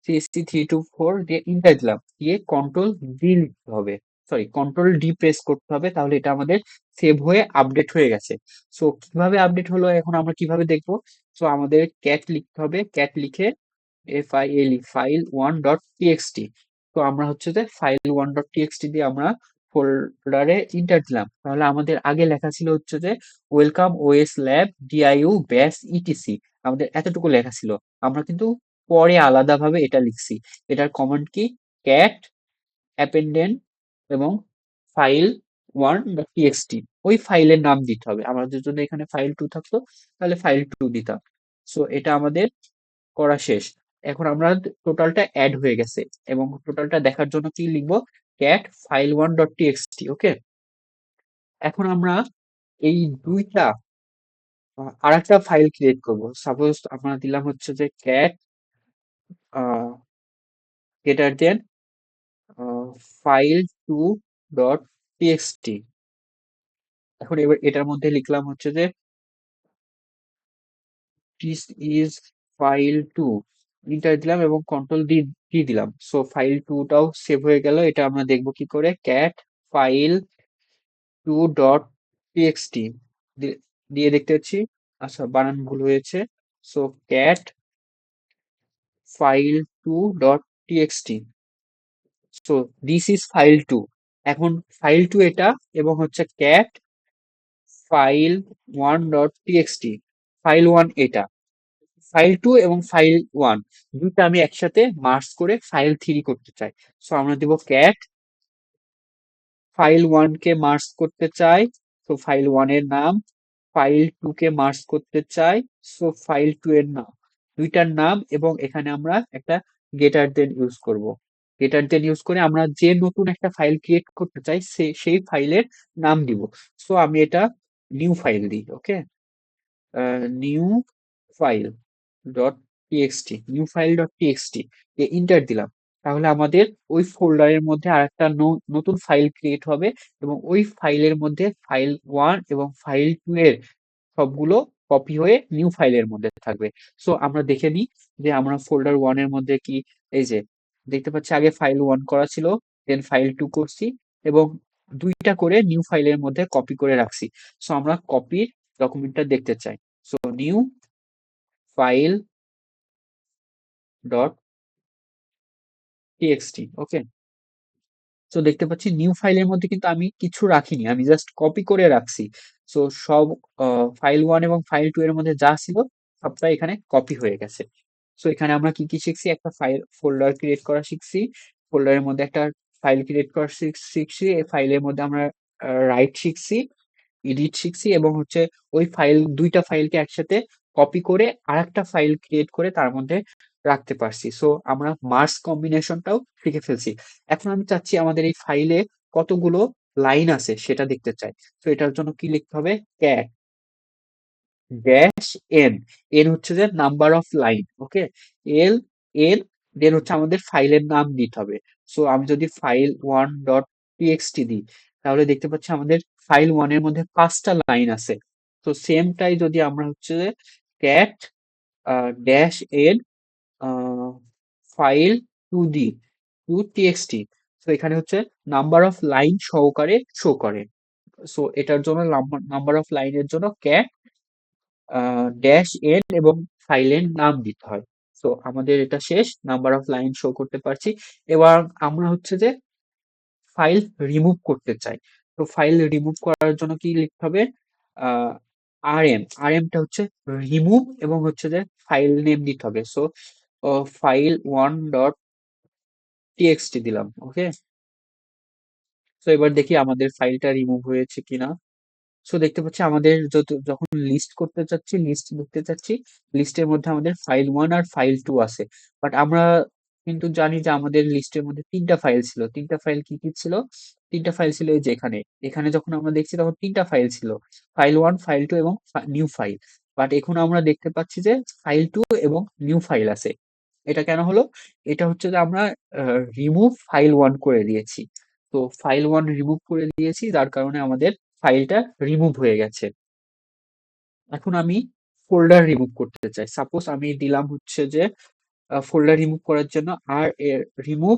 CST 324 দিয়ে ইন্টার দিলাম, দিয়ে কন্ট্রোল ডি লিখতে হবে, সরি কন্ট্রোল ডি প্রেস করতে হবে, তাহলে এটা আমাদের সেভ হয়ে আপডেট হয়ে গেছে। সো কিভাবে আপডেট হলো এখন আমরা কিভাবে দেখবো? সো আমাদের ক্যাট লিখতে হবে। ক্যাট লিখে FILE ফাইল 1.txt। তো আমরা হচ্ছে যে ফাইল 1.txt দিয়ে আমরা ফোল্ডারে ইন্টার দিলাম, তাহলে আমাদের আগে লেখা ছিল হচ্ছে যে ওয়েলকাম ওএস ল্যাব DIU ব্যাস ইটিসি। আমাদের এতটুকু লেখা ছিল। আমরা কিন্তু পরে আলাদাভাবে এটা লিখছি। এটার কমান্ড কি? ক্যাট অ্যাপেন্ডেন্ট এবং ফাইল 1.txt ওই ফাইলের নাম দিতে হবে। আমাদের জন্য এখানে ফাইল 2 থাকতো, তাহলে ফাইল 2 দিতাম। সো এটা আমাদের করা শেষ। এখন আমরা টোটালটা অ্যাড হয়ে গেছে এবং টোটালটা দেখার জন্য কি লিখবো? Cat file 1.txt। ওকে, এখন আমরা এই দুইটা আরেকটা ফাইল ক্রিয়েট করব। সাপোজ আমরা দিলাম হচ্ছে যে cat greater then file 2.txt। এখন এবার এটার মধ্যে লিখলাম হচ্ছে যে দিস ইজ ফাইল 2, ইন্টার দিলাম এবং কন্ট্রোল ডি দিলাম। সো ফাইল 2টাও সেভ হয়ে গেল। এটা আমরা দেখবো কি করে? ক্যাট ফাইল 2.txt দিয়ে দেখতে পাচ্ছি, আচ্ছা বানান ভুল হয়েছে। So cat file 2 txt. So this is file two. এখন ফাইল টু এটা, এবং হচ্ছে cat file one dot TXT, file one এটা। ফাইল টু এবং ফাইল ওয়ান দুইটা আমি একসাথে মার্জ করে ফাইল থ্রি করতে চাই। সো আমরা দিব ক্যাট ফাইল ওয়ান কে মার্জ করতে চাই, তো ফাইল ওয়ান এর নাম। ফাইল টু কে মার্জ করতে চাই, সো ফাইল টু এর নাম, দুইটার নাম। এবং এখানে আমরা একটা গেটার দেন ইউজ করব। গেটার দেন ইউজ করে আমরা যে নতুন একটা ফাইল ক্রিয়েট করতে চাই সেই ফাইলের নাম দিব। সো আমি এটা নিউ ফাইল দিই। Okay, new file dot TXT, new file dot TXT এ ইন্টার দিলাম। তাহলে আমাদের ওই ফোল্ডারের মধ্যে আরেকটা নতুন ফাইল ক্রিয়েট হবে, এবং ওই ফাইলের মধ্যে ফাইল ওয়ান এবং ফাইল টু এর সবগুলো কপি হয়ে নিউ ফাইলের মধ্যে থাকবে। সো আমরা দেখে নিই যে আমরা ফোল্ডার ওয়ান এর মধ্যে কি, এই যে দেখতে পাচ্ছি আগে ফাইল ওয়ান করা ছিল, দেন ফাইল টু করছি, এবং দুইটা করে নিউ ফাইলের মধ্যে কপি করে রাখছি। সো আমরা কপির ডকুমেন্টটা দেখতে চাই। So new file dot TXT. Okay, তো দেখতে পাচ্ছি নিউ ফাইলের মধ্যে কিন্তু আমি কিছু রাখিনি, আমি জাস্ট কপি করে রাখছি। সো সব ফাইল ওয়ান এবং ফাইল টু এর মধ্যে যা ছিল সবটাই এখানে কপি হয়ে গেছে। সো এখানে আমরা কি কি শিখছি, একটা ফাইল ফোল্ডার ক্রিয়েট করা শিখছি, ফোল্ডারের মধ্যে একটা ফাইল ক্রিয়েট করা শিখছি, এই ফাইলের মধ্যে আমরা রাইট শিখছি, এডিট শিখছি, এবং হচ্ছে ওই ফাইল দুইটা ফাইলকে একসাথে কপি করে আরেকটা ফাইল ক্রিয়েট করে তার মধ্যে রাখতে পারছি। সো আমরা মার্জ কম্বিনেশনটাও শিখে ফেলছি। এখন আমি চাচ্ছি আমাদের এই ফাইলে কতগুলো লাইন আছে সেটা দেখতে চাই। তো এটার জন্য কি লিখতে হবে, ক্যাট ড্যাশ এন, এন হচ্ছে যে number of line. Okay, L N, then হচ্ছে আমাদের ফাইলের নাম দিতে হবে। সো আমি যদি ফাইল ওয়ান ডট টিএক্সটি দিই, তাহলে দেখতে পাচ্ছি আমাদের ফাইল ওয়ান এর মধ্যে 5টা লাইন আছে। তো সেমটাই যদি আমরা হচ্ছে cat dash n file two দি, টু টিএক্সটি, তো এখানে হচ্ছে নাম্বার অফ লাইন সহকারে শো করে। সো এটার জন্য নাম্বার অফ লাইনের জন্য ক্যাট ড্যাশ এন এবং ফাইলের নাম দিতে হয়। সো আমাদের এটা শেষ, নাম্বার অফ লাইন শো করতে পারছি। এবার আমরা হচ্ছে যে ফাইল রিমুভ করতে চাই। তো ফাইল রিমুভ করার জন্য কি লিখতে হবে, আর এমটা হচ্ছে রিমুভ, এবং হচ্ছে যে ফাইল নেম দিতে হবে। So file one dot TXT দিলাম। ওকে, তো এবার দেখি আমাদের ফাইলটা রিমুভ হয়েছে কিনা। সো দেখতে পাচ্ছি আমাদের যখন লিস্ট করতে চাচ্ছি, লিস্ট দেখতে চাচ্ছি, লিস্টের মধ্যে আমাদের ফাইল ওয়ান আর ফাইল টু আছে। বাট আমরা কিন্তু জানি যে আমাদের লিস্টের মধ্যে তিনটা ফাইল ছিল। তিনটা ফাইল কি কি ছিল, তিনটা ফাইল ছিল এই যে এখানে, এখানে যখন আমরা দেখছি তখন তিনটা ফাইল ছিল, ফাইল ওয়ান, ফাইল টু এবং নিউ ফাইল। বাট এখন আমরা দেখতে পাচ্ছি যে ফাইল টু এবং নিউ ফাইল আছে। এটা কেন হলো, এটা হচ্ছে যে আমরা রিমুভ ফাইল ওয়ান করে দিয়েছি। তো ফাইল ওয়ান রিমুভ করে দিয়েছি, যার কারণে আমাদের ফাইলটা রিমুভ হয়ে গেছে। এখন আমি ফোল্ডার রিমুভ করতে চাই। সাপোজ আমি দিলাম হচ্ছে যে ফোল্ডার রিমুভ করার জন্য আর remove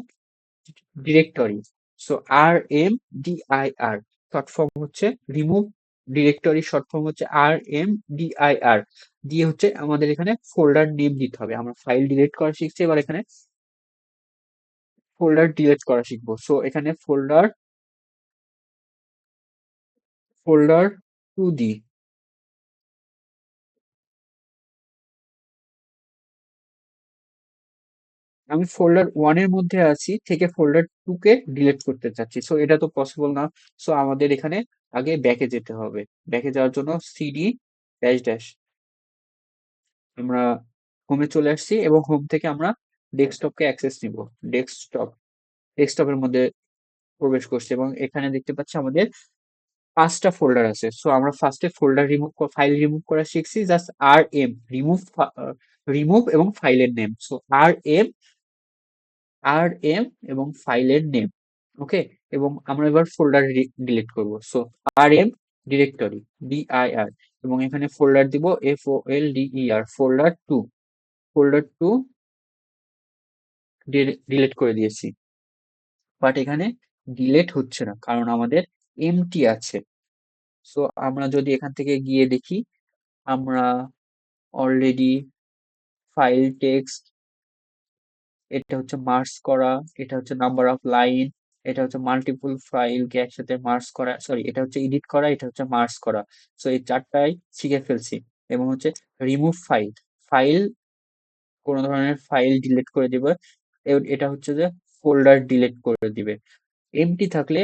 directory. So R M DIR, short form হচ্ছে রিমুভ ডিরেক্টরি, শর্ট ফর্ম হচ্ছে আর এম ডিআইআর, দিয়ে হচ্ছে আমাদের এখানে ফোল্ডার নেম দিতে হবে। আমরা ফাইল ডিলিট করা শিখছি, এবার এখানে ফোল্ডার ডিলিট করা শিখবো। সো এখানে ফোল্ডার ফোল্ডার টু দি, আমি ফোল্ডার ওয়ান এর মধ্যে আছি থেকে ফোল্ডার টু কে ডিলিট করতে চাচ্ছি। সো এটা তো পসিবল না। সো আমাদের এখানে আগে ব্যাকে যেতে হবে। ব্যাকে যাওয়ার জন্য সিডি ড্যাশ ড্যাশ, আমরা হোমে চলে আসছি, এবং হোম থেকে আমরা ডেস্কটপকে অ্যাক্সেস নিব। ডেস্কটপ, ডেস্কটপের মধ্যে প্রবেশ করছি, এবং এখানে দেখতে পাচ্ছি আমাদের 5টা ফোল্ডার আছে। সো আমরা ফার্স্টে ফোল্ডার রিমুভ, ফাইল রিমুভ করা শিখছি, just R M remove, remove এবং ফাইলের নেম। সো আর এম এবং ফাইলের নেম। ওকে, এবং আমরা এবার ফোল্ডার ডিলিট করব। So R M directory DIR, এবং এখানে ফোল্ডার দিব F O L D E R, folder two, folder two delete করে দিয়েছি। বাট এখানে ডিলিট হচ্ছে না, কারণ আমাদের এমটি আছে। সো আমরা যদি এখান থেকে গিয়ে দেখি, আমরা অলরেডি ফাইল টেক্সট এটা হচ্ছে মার্জ করা, এটা হচ্ছে নাম্বার অফ লাইন, এটা হচ্ছে মাল্টিপল ফাইলকে একসাথে মার্জ করা, সরি এটা হচ্ছে এডিট করা, এটা হচ্ছে মার্জ করা। সো এই চারটাই শিখে ফেলছি। এবং হচ্ছে রিমুভ ফাইল, ফাইল কোন ধরনের ফাইল ডিলিট করে দিবে। এটা হচ্ছে যে ফোল্ডার ডিলিট করে দিবে। এমটি থাকলে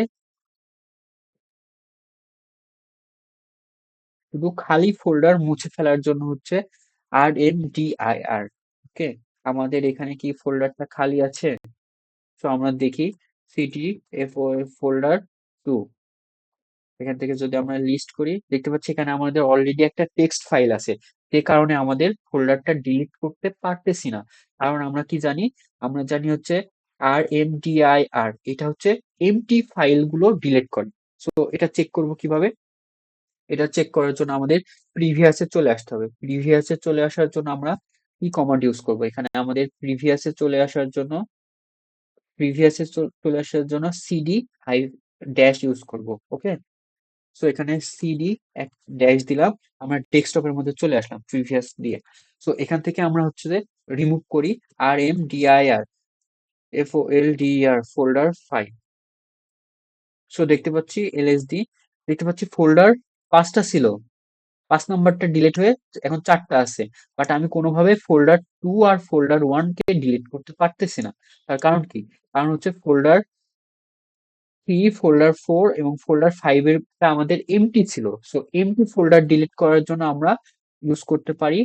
শুধু খালি ফোল্ডার মুছে ফেলার জন্য হচ্ছে RMDIR। ওকে, আমাদের এখানে কি ফোল্ডারটা খালি আছে? তো আমরা দেখি সিটি ফোল্ডার 2, এখান থেকে যদি আমরা লিস্ট করি দেখতে পাচ্ছি এখানে আমাদের অলরেডি একটা টেক্সট ফাইল আছে, যে কারণে আমাদের ফোল্ডারটা ডিলিট করতে পারতেছি না। কারণ আমরা কি জানি, আমরা জানি হচ্ছে RMDIR এটা হচ্ছে এমটি ফাইলগুলো ডিলিট করে। সো এটা চেক করব কিভাবে? এটা চেক করার জন্য আমাদের প্রিভিয়াসে চলে আসতে হবে। প্রিভিয়াসে চলে আসার জন্য আমরা কি কমান্ড ইউজ করব? এখানে আমাদের প্রিভিয়াসে চলে আসার জন্য সিডি হাই ড্যাশ ইউজ করব। ওকে, সো এখানে সিডি এক ড্যাশ দিলাম, আমরা ডেস্কটপের মধ্যে চলে আসলাম প্রিভিয়াস দিয়ে। সো এখান থেকে আমরা হচ্ছে যে রিমুভ করি RMDIR FOLDER ফোল্ডার 5। সো দেখতে পাচ্ছি LSD, দেখতে পাচ্ছি ফোল্ডার 5টা ছিল, 5 নাম্বারটা ডিলিট হয়ে এখন 4টা আছে। বাট আমি কোনোভাবে ফোল্ডার 2 আর ফোল্ডার 1 কে ডিলিট করতে পারতেছি না। তার কারণ কি? কারণ হচ্ছে ফোল্ডার 3, ফোল্ডার 4 এবং ফোল্ডার 5 এরটা আমাদের এমটি ছিল। সো এমটি ফোল্ডার ডিলিট করার জন্য আমরা ইউজ করতে পারি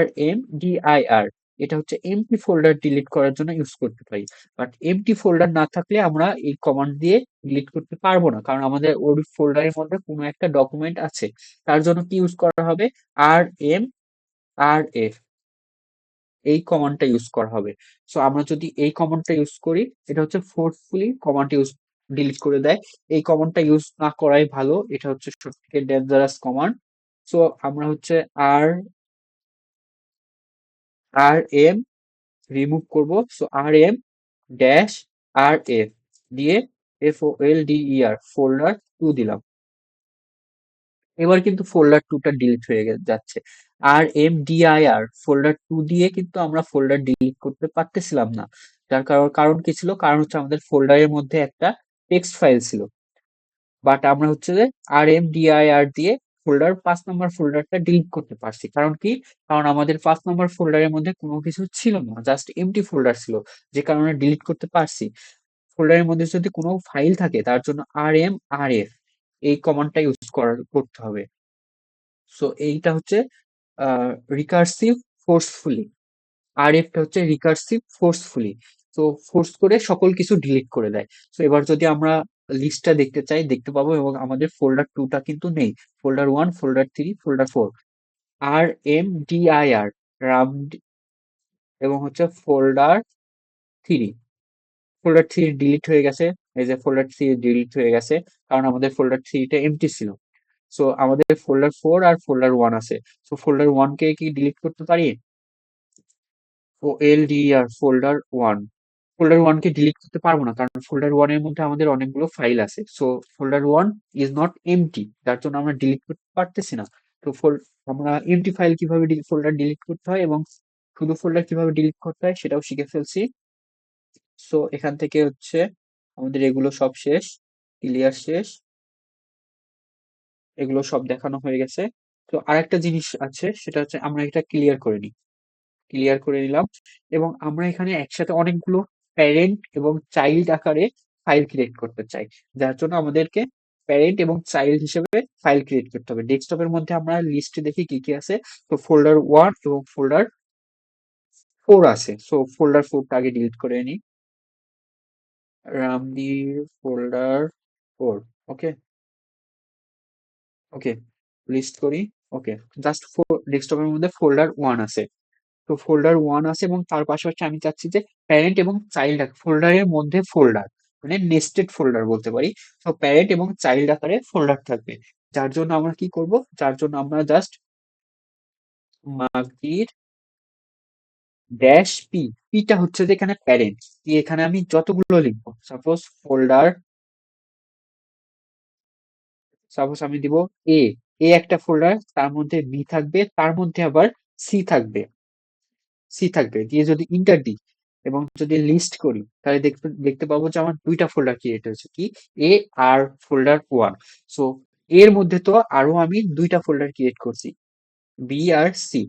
RMDIR। এটা হচ্ছে এমটি ফোল্ডার ডিলিট করার জন্য ইউজ করতে পারি। বাট এমটি ফোল্ডার না থাকলে আমরা এই কমান্ড দিয়ে ডিলিট করতে পারবো না, কারণ আমাদের ওই ফোল্ডারের মধ্যে কোনো একটা ডকুমেন্ট আছে। তার জন্য কি ইউজ করা হবে? RMRF, এই কমান্ডটা ইউজ করা হবে। সো আমরা যদি এই কমান্ডটা ইউজ করি, এটা হচ্ছে ফোর্সফুলি কমান্ড ইউজ ডিলিট করে দেয়। এই কমান্ডটা ইউজ না করাই ভালো, এটা হচ্ছে সবথেকে ডেঞ্জারাস কমান্ড। সো আমরা হচ্ছে আর আর এম রিমুভ করব। সো RM-RF দিয়ে FOLDER ফোল্ডার 2 দিলাম। এবার কিন্তু ফোল্ডার 2টা ডিলিট হয়ে যাচ্ছে। RMDIR ফোল্ডার 2 দিয়ে কিন্তু আমরা ফোল্ডার ডিলিট করতে পারতেছিলাম না। যার কারণ কি ছিল? কারণ হচ্ছে আমাদের ফোল্ডারের মধ্যে একটা টেক্সট ফাইল ছিল। বাট আমরা হচ্ছে যে RMDIR দিয়ে ফোল্ডার 5 নাম্বার ফোল্ডারটা ডিলিট করতে পারছি। কারণ কি? কারণ আমাদের 5 নাম্বার ফোল্ডারের মধ্যে কোনো কিছু ছিল না, জাস্ট এমটি ফোল্ডার ছিল, যে কারণে ডিলিট করতে পারছি। ফোল্ডারের মধ্যে যদি কোনো ফাইল থাকে তার জন্য RMRF এই কমান্ডটা ইউজ করতে হবে। সো এইটা হচ্ছে রিকার্সিভ ফোর্সফুলি, আর একটা হচ্ছে রিকার্সিভ ফোর্সফুলি। তো ফোর্স করে সকল কিছু ডিলিট করে দেয়। তো এবার যদি আমরা লিস্টটা দেখতে চাই দেখতে পাবো, এবং আমাদের ফোল্ডার 2টা কিন্তু নেই। Folder 1, folder 3, folder 4, RMDIR Ram, এবং হচ্ছে ফোল্ডার 3, ফোল্ডার 3 ডিলিট হয়ে গেছে। এই যে ফোল্ডার 3 ডিলিট হয়ে গেছে, কারণ আমাদের ফোল্ডার 3টা এমটি ছিল। সো আমাদের ফোল্ডার 4 আর ফোল্ডার 1 আছে। সো ফোল্ডার 1 কে কি ডিলিট করতে পারি? LDR ফোল্ডার 1, ফোল্ডার 1 কে ডিলিট করতে পারবো না, কারণ ফোল্ডার 1 এর মধ্যে আমাদের অনেকগুলো ফাইল আছে। So folder 1 is not empty, যার জন্য আমরা ডিলিট করতে পারতেছি না। তো আমরা এমটি ফাইল কিভাবে ফোল্ডার ডিলিট করতে হয় এবং শুধু ফোল্ডার কিভাবে ডিলিট করতে হয় সেটাও শিখে ফেলছি। সো এখান থেকে হচ্ছে আমাদের এগুলো সব শেষ, ক্লিয়ার শেষ, এগুলো সব দেখানো হয়ে গেছে। তো আরেকটা জিনিস আছে, সেটা হচ্ছে আমরা এটা ক্লিয়ার করে নিই। ক্লিয়ার করে নিলাম, এবং আমরা এখানে একসাথে অনেকগুলো প্যারেন্ট এবং চাইল্ড আকারে ফাইল ক্রিয়েট করতে চাই। যার জন্য আমাদেরকে প্যারেন্ট এবং চাইল্ড হিসেবে ফাইল ক্রিয়েট করতে হবে। ডেস্কটপের মধ্যে আমরা লিস্টে দেখি কি কি আছে। তো ফোল্ডার 1 এবং ফোল্ডার 4 আছে। সো ফোল্ডার 4টা আগে ডিলিট করে নিই। রামদি ফোল্ডার 4। ওকে, ওকে, লিস্ট করি। ওকে, জাস্ট ডেস্কটপের মধ্যে ফোল্ডার 1 আছে। তো ফোল্ডার 1 আছে এবং তার পাশাপাশি আমি চাচ্ছি যে প্যারেন্ট এবং চাইল্ড ফোল্ডারের মধ্যে ফোল্ডার, মানে নেস্টেড ফোল্ডার বলতে পারি। তো প্যারেন্ট এবং চাইল্ড আকারে ফোল্ডার থাকবে। যার জন্য আমরা কি করব? যার জন্য আমরা জাস্ট মাগির ড্যাশ পি, পিটা হচ্ছে যে এখানে প্যারেন্ট, কি এখানে আমি যতগুলো লিখবো, সাপোজ আমি দিব এ, একটা ফোল্ডার, তার মধ্যে বি থাকবে, তার মধ্যে আবার সি থাকবে, দিয়ে যদি ইন্টার দিই, এবং যদি লিস্ট করি তাহলে দেখতে দেখতে পাবো যে আমার দুইটা ফোল্ডার ক্রিয়েট হয়েছে, কি এ আর ফোল্ডার ওয়ান। সো এর মধ্যে তো আরো আমি দুইটা ফোল্ডার ক্রিয়েট করছি, বি আর সি।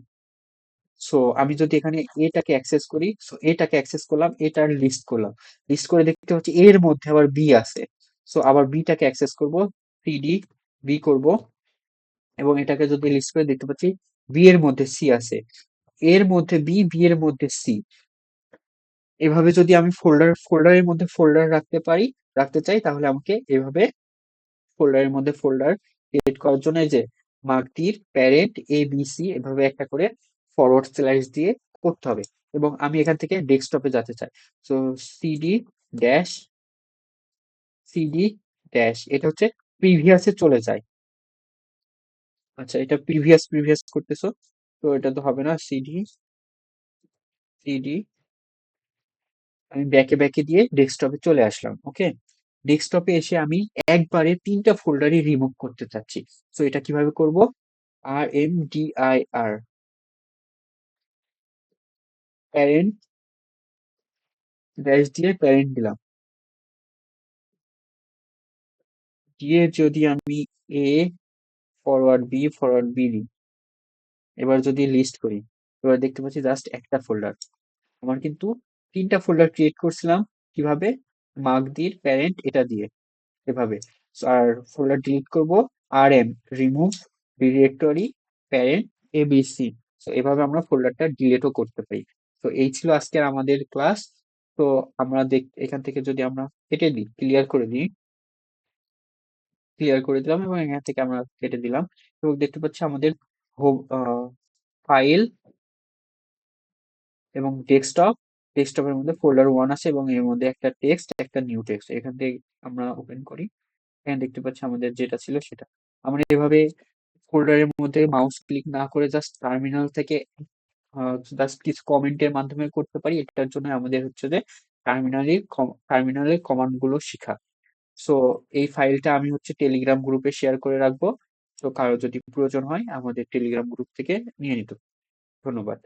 সো আমি যদি এখানে এটাকে অ্যাক্সেস করি, সো এটাকে অ্যাক্সেস করলাম, এটার লিস্ট করলাম, লিস্ট করে দেখতে পাচ্ছি এর মধ্যে আবার বি আছে। সো আবার বিটাকে অ্যাক্সেস করব, সিডি বি করব, এবং এটাকে যদি লিস্ট করে দেখতে পাচ্ছি বি এর মধ্যে সি আছে, এর মধ্যে বি, বি এর মধ্যে সি। এভাবে যদি আমি ফোল্ডারের মধ্যে ফোল্ডার রাখতে পারি, রাখতে চাই, তাহলে আমাকে এভাবে ফোল্ডারের মধ্যে ফোল্ডার ক্রিয়েট করার জন্য এই যে মার্কটির প্যারেন্ট এ বি সি এভাবে একটা করে ফরওয়ার্ড স্ল্যাশ দিয়ে করতে হবে। এবং আমি এখান থেকে ডেস্কটপে যেতে চাই, তো সিডি ড্যাশ, সিডি ড্যাশ, এটা হচ্ছে প্রিভিয়াসে চলে যায়। আচ্ছা, এটা প্রিভিয়াস প্রিভিয়াস করতেছো, তো এটা তো হবে না। সিডি, সিডি, আমি ব্যাকে ব্যাকে দিয়ে ডেস্কটপে চলে আসলাম। ওকে, ডেস্কটপে এসে আমি একবারে তিনটা ফোল্ডারই রিমুভ করতে চাচ্ছি। তো এটা কিভাবে করব? R M D I R, parent dash দিয়ে প্যারেন্ট দিলাম, দিয়ে যদি আমি এ ফরওয়ার্ড বি দিই, এবার যদি লিস্ট করি, এবার দেখতে পাচ্ছি জাস্ট একটা ফোল্ডার। আমার কিন্তু তিনটা ফোল্ডার ক্রিয়েট করছিলাম, কিভাবে? মার্কদির প্যারেন্ট এটা দিয়ে, এভাবে। আর ফোল্ডার ডিলিট করব, R M remove directory parent ABC. তো এভাবে আমরা ফোল্ডারটা ডিলিটও করতে পারি। তো এই ছিল আজকের আমাদের ক্লাস। তো আমরা এখান থেকে যদি আমরা কেটে দিই, ক্লিয়ার করে দিই, ক্লিয়ার করে দিলাম এবং এখান থেকে আমরা কেটে দিলাম, এবং দেখতে পাচ্ছি আমাদের হোম ফাইল এবং ডেস্কটপ, ডেস্কটপের মধ্যে ফোল্ডার ওয়ান আছে এবং এর মধ্যে একটা টেক্সট, একটা নিউ টেক্সট। এখান থেকে আমরা ওপেন করি, এখানে দেখতে পাচ্ছি আমাদের যেটা ছিল সেটা। আমরা এভাবে ফোল্ডারের মধ্যে মাউস ক্লিক না করে জাস্ট টার্মিনাল থেকে জাস্ট কিছু কমেন্টের মাধ্যমে করতে পারি। এটার জন্য আমাদের হচ্ছে যে টার্মিনালের কমান্ড গুলো শেখা। সো এই ফাইলটা আমি হচ্ছে টেলিগ্রাম গ্রুপে শেয়ার করে রাখবো, তো কারো যদি প্রয়োজন হয় আমাদের টেলিগ্রাম গ্রুপ থেকে নিয়ে নিতে। ধন্যবাদ।